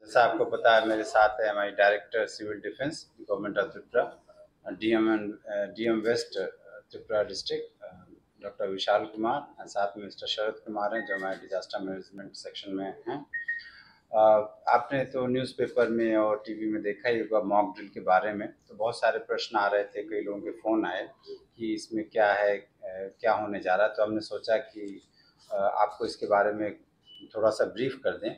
जैसा आपको पता है, मेरे साथ है हमारी director civil defence government of Tripura, DM west Tripura district doctor Vishal Kumar, साथ में मिस्टर शरद कुमार हैं जो हमारे डिजास्टर मैनेजमेंट सेक्शन में हैं। आपने तो न्यूज़पेपर में और टीवी में देखा ही होगा मॉक ड्रिल के बारे में। तो बहुत सारे प्रश्न आ रहे थे, कई लोगों के फ़ोन आए कि इसमें क्या है, क्या होने जा रहा है। तो हमने सोचा कि आपको इसके बारे में थोड़ा सा ब्रीफ कर दें।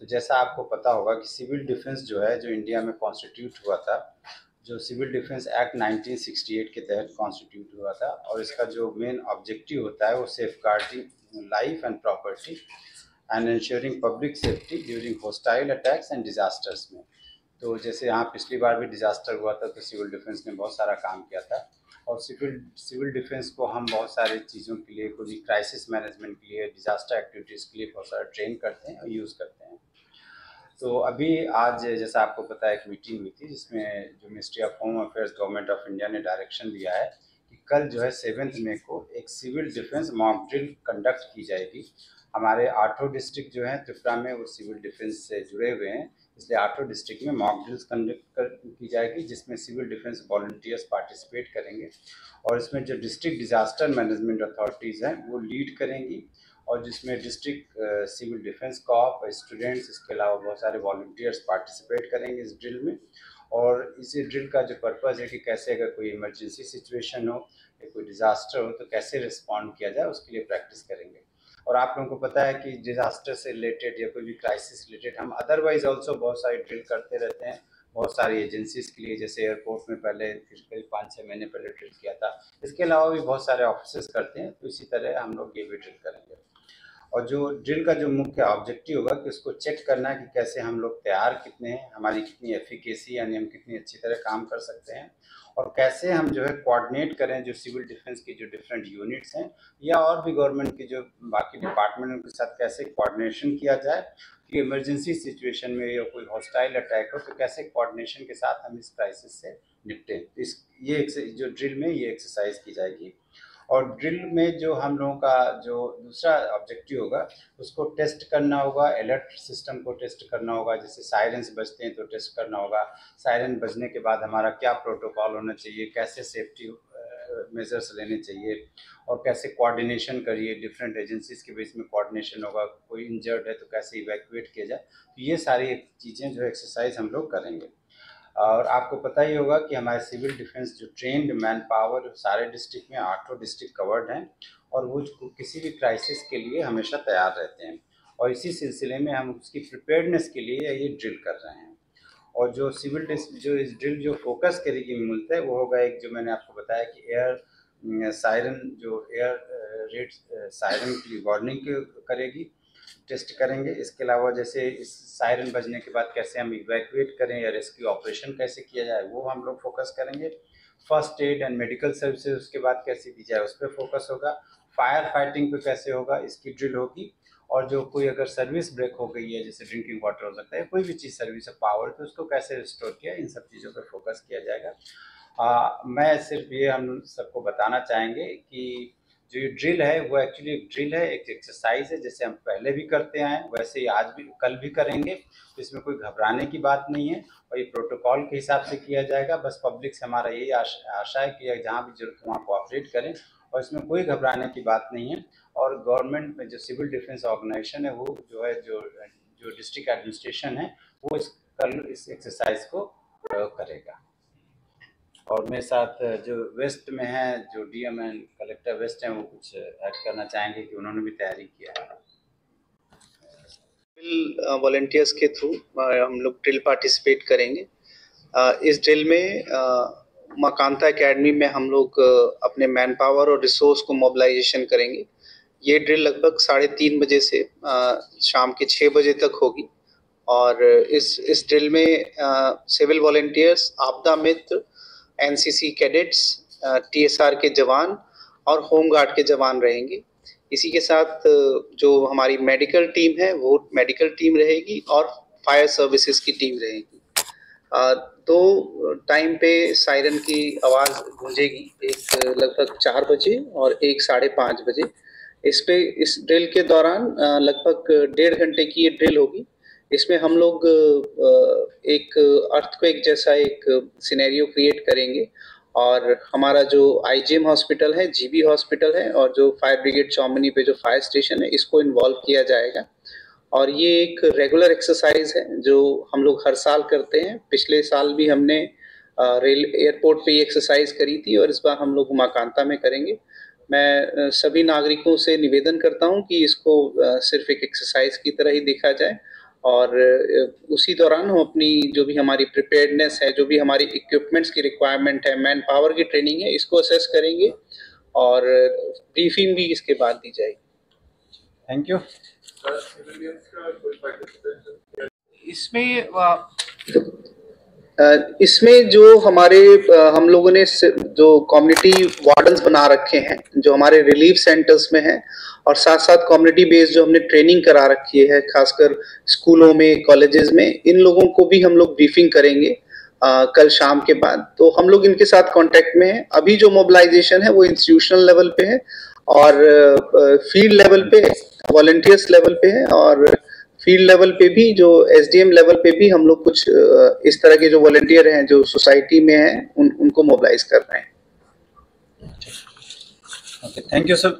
तो जैसा आपको पता होगा कि सिविल डिफेंस जो है, जो इंडिया में कॉन्स्टिट्यूट हुआ था, जो सिविल डिफेंस एक्ट 1968 के तहत कॉन्स्टिट्यूट हुआ था, और इसका जो मेन ऑब्जेक्टिव होता है वो safeguarding life and property and ensuring public safety during hostile attacks and disasters में। तो जैसे यहाँ पिछली बार भी डिजास्टर हुआ था तो सिविल डिफेंस ने बहुत सारा काम किया था, और सिविल डिफेंस को हम बहुत सारी चीज़ों के लिए, कोई क्राइसिस मैनेजमेंट के लिए, डिजास्टर एक्टिविटीज़ के लिए बहुत सारा ट्रेन करते हैं और यूज़ करते हैं। तो अभी आज जैसा आपको पता है एक मीटिंग हुई थी जिसमें जो ministry of home affairs government of India ने डायरेक्शन दिया है कि कल जो है 7 मई को एक civil defence mock drill conduct की जाएगी। हमारे 8 डिस्ट्रिक्ट जो हैं त्रिपुरा में वो सिविल डिफेंस से जुड़े हुए हैं, इसलिए 8 डिस्ट्रिक्ट में मॉक ड्रिल्स कंडक्ट की जाएगी जिसमें सिविल डिफेंस वॉलंटियर्स पार्टिसिपेट करेंगे, और इसमें जो डिस्ट्रिक्ट डिजास्टर मैनेजमेंट अथॉरिटीज़ हैं वो लीड करेंगी, और जिसमें district civil defence cop, students, इसके अलावा बहुत सारे वॉलंटियर्स पार्टिसिपेट करेंगे इस ड्रिल में। और इस ड्रिल का जो पर्पज़ है कि कैसे अगर कोई इमरजेंसी सिचुएशन हो या कोई डिज़ास्टर हो तो कैसे रिस्पॉन्ड किया जाए, उसके लिए प्रैक्टिस करेंगे। और आप लोगों को पता है कि डिज़ास्टर से रिलेटेड या कोई भी क्राइसिस रिलेटेड हम अदरवाइज ऑल्सो बहुत सारी ड्रिल करते रहते हैं, बहुत सारी एजेंसीज़ के लिए। जैसे एयरपोर्ट में पहले करीब 5-6 महीने पहले ड्रिल किया था। इसके अलावा भी बहुत सारे ऑफिसर्स करते हैं, तो इसी तरह हम लोग ये भी ड्रिल करेंगे। और जो ड्रिल का जो मुख्य ऑब्जेक्टिव होगा कि उसको चेक करना है कि कैसे हम लोग तैयार कितने हैं, हमारी कितनी एफिकेसी, यानी हम कितनी अच्छी तरह काम कर सकते हैं, और कैसे हम जो है कोऑर्डिनेट करें जो सिविल डिफेंस की जो डिफरेंट यूनिट्स हैं या और भी गवर्नमेंट की जो बाकी डिपार्टमेंट के साथ कैसे कोऑर्डिनेशन किया जाए कि इमरजेंसी सिचुएशन में या कोई हॉस्टाइल अटैक हो तो कैसे कोऑर्डिनेशन के साथ हम इस क्राइसिस से निपटें। इस ये जो ड्रिल में ये एक्सरसाइज की जाएगी। और ड्रिल में जो हम लोगों का जो दूसरा ऑब्जेक्टिव होगा उसको टेस्ट करना होगा, अलर्ट सिस्टम को टेस्ट करना होगा। जैसे सायरन्स बजते हैं तो टेस्ट करना होगा, सायरन बजने के बाद हमारा क्या प्रोटोकॉल होना चाहिए, कैसे सेफ्टी मेजर्स लेने चाहिए, और कैसे कोऑर्डिनेशन करिए डिफरेंट एजेंसीज के बीच में कोऑर्डिनेशन होगा, कोई इंजर्ड है तो कैसे इवैक्यूएट किया जाए। तो ये सारी चीज़ें जो एक्सरसाइज हम लोग करेंगे। और आपको पता ही होगा कि हमारे सिविल डिफेंस जो ट्रेंड मैन पावर सारे डिस्ट्रिक्ट में 8 डिस्ट्रिक्ट कवर्ड हैं, और वो किसी भी क्राइसिस के लिए हमेशा तैयार रहते हैं, और इसी सिलसिले में हम उसकी प्रिपेयर्डनेस के लिए ये ड्रिल कर रहे हैं। और जो जो इस ड्रिल जो फोकस करेगी मूलतः वो होगा एक, जो मैंने आपको बताया कि एयर सायरन, जो एयर रेड सायरन की वार्निंग करेगी, टेस्ट करेंगे। इसके अलावा जैसे इस सायरन बजने के बाद कैसे हम इवैक्यूएट करें या रेस्क्यू ऑपरेशन कैसे किया जाए वो हम लोग फोकस करेंगे। First aid and medical services उसके बाद कैसे दी जाए उस पर फोकस होगा। फायर फाइटिंग पे कैसे होगा इसकी ड्रिल होगी। और जो कोई अगर सर्विस ब्रेक हो गई है, जैसे ड्रिंकिंग वाटर हो सकता है, कोई भी चीज़ सर्विस है, पावर, तो उसको कैसे रिस्टोर किया, इन सब चीज़ों पर फोकस किया जाएगा। मैं सिर्फ ये हम सबको बताना चाहेंगे कि जो ये ड्रिल है वो एक्चुअली एक ड्रिल है, एक एक्सरसाइज है, जैसे हम पहले भी करते आए वैसे ही आज भी कल भी करेंगे। तो इसमें कोई घबराने की बात नहीं है, और ये प्रोटोकॉल के हिसाब से किया जाएगा। बस पब्लिक से हमारा यही आशा है कि जहाँ भी जरूरत वहाँ कोऑपरेट करें, और इसमें कोई घबराने की बात नहीं है। और गवर्नमेंट में जो सिविल डिफेंस ऑर्गेनाइजेशन है वो जो है जो जो डिस्ट्रिक्ट एडमिनिस्ट्रेशन है वो कल इस एक्सरसाइज को प्रयोग करेगा। और मेरे साथ जो वेस्ट में है, जो डीएम एंड कलेक्टर वेस्ट हैं, वो कुछ ऐड करना चाहेंगे कि उन्होंने भी तैयारी किया है। वॉलंटियर्स के थ्रू हम लोग ड्रिल पार्टिसिपेट करेंगे। इस ड्रिल में माकांता एकेडमी में हम लोग अपने मैन पावर और रिसोर्स को मोबिलाइजेशन करेंगे। ये ड्रिल लगभग 3:30 बजे से शाम के 6 बजे तक होगी, और इस ड्रिल में सिविल वॉलंटियर्स, आपदा मित्र, एनसीसी कैडेट्स, टीएसआर के जवान और होम गार्ड के जवान रहेंगे। इसी के साथ जो हमारी मेडिकल टीम है वो मेडिकल टीम रहेगी, और फायर सर्विसेज की टीम रहेगी। 2 टाइम पे सायरन की आवाज़ गूंजेगी, एक लगभग 4 बजे और एक 5:30 बजे। इस ड्रिल के दौरान लगभग 1.5 घंटे की ये ड्रिल होगी, इसमें हम लोग एक अर्थक्वेक जैसा एक सिनेरियो क्रिएट करेंगे और हमारा जो आईजीएम हॉस्पिटल है, जीबी हॉस्पिटल है और जो फायर ब्रिगेड चौमनी पे जो फायर स्टेशन है, इसको इन्वॉल्व किया जाएगा। और ये एक रेगुलर एक्सरसाइज है जो हम लोग हर साल करते हैं। पिछले साल भी हमने रेल एयरपोर्ट पे ये एक्सरसाइज करी थी और इस बार हम लोग माकांता में करेंगे। मैं सभी नागरिकों से निवेदन करता हूं कि इसको सिर्फ एक एक्सरसाइज की तरह ही देखा जाए और उसी दौरान हम अपनी जो भी हमारी प्रिपेयर्डनेस है, जो भी हमारी इक्विपमेंट्स की रिक्वायरमेंट है, मैन पावर की ट्रेनिंग है, इसको असेस करेंगे और ब्रीफिंग भी इसके बाद दी जाएगी। Thank you. इसमें जो हमारे हम लोगों ने जो कम्युनिटी वार्डन्स बना रखे हैं, जो हमारे रिलीफ सेंटर्स में हैं और साथ साथ कम्युनिटी बेस्ड जो हमने ट्रेनिंग करा रखी है, खासकर स्कूलों में, कॉलेजेस में, इन लोगों को भी हम लोग ब्रीफिंग करेंगे कल शाम के बाद। तो हम लोग इनके साथ कांटेक्ट में हैं। अभी जो मोबिलाइजेशन है वो इंस्टीट्यूशनल लेवल पे है और फील्ड लेवल पे, वॉलंटियर्स लेवल पे है और फील्ड लेवल पे भी, जो एसडीएम लेवल पे भी हम लोग कुछ इस तरह के जो वॉलंटियर हैं जो सोसाइटी में हैं उनको मोबिलाइज कर रहे हैं। Okay, thank you sir.